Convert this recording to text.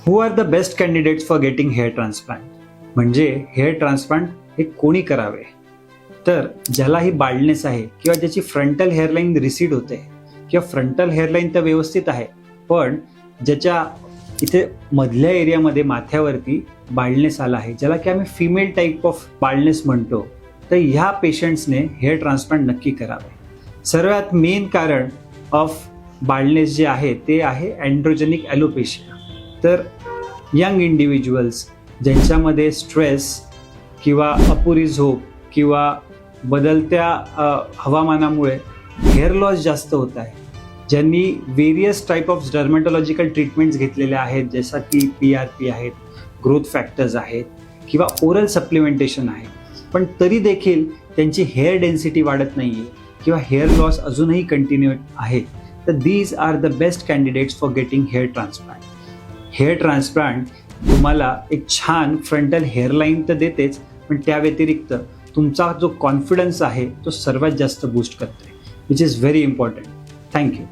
Who are the best candidates for getting hair transplant? म्हणजे hair transplant हे कोणी करावे? तर ज्याला ही बाल्डनेस आहे किंवा ज्याची फ्रंटल हेअरलाईन रिसीड होते किंवा फ्रंटल हेअरलाईन तर व्यवस्थित आहे, पण ज्याच्या इथे मधल्या एरियामध्ये माथ्यावरती बाल्डनेस आला आहे, ज्याला की आम्ही फिमेल टाईप ऑफ बाल्डनेस म्हणतो, तर ह्या पेशंट्सने हेअर ट्रान्सप्लांट नक्की करावे. सर्वात मेन कारण ऑफ बाल्डनेस जे आहे ते आहे अँड्रोजेनिक ॲलोपेशिया. तर यंग इंडिव्हिज्युअल्स ज्यांच्यामध्ये स्ट्रेस किंवा अपुरी झोप किंवा बदलत्या हवामानामुळे हेअर लॉस जास्त होत आहे, ज्यांनी वेरियस टाईप ऑफ डर्मेटॉलॉजिकल ट्रीटमेंट्स घेतलेल्या आहेत, जसं की PRP आहेत, ग्रोथ फॅक्टर्स आहेत किंवा ओरल सप्लिमेंटेशन आहे, पण तरी देखील त्यांची हेअर डेन्सिटी वाढत नाही आहे किंवा हेअर लॉस अजूनही कंटिन्यू आहे, तर these are the best candidates for getting hair transplant. Hair transplant तुम्हाला एक छान फ्रंटल हेअरलाईन तर देतेच, पण त्या व्यतिरिक्त तुमचा जो कॉन्फिडन्स आहे तो सर्वात जास्त बूस्ट करते, which is very important. Thank you.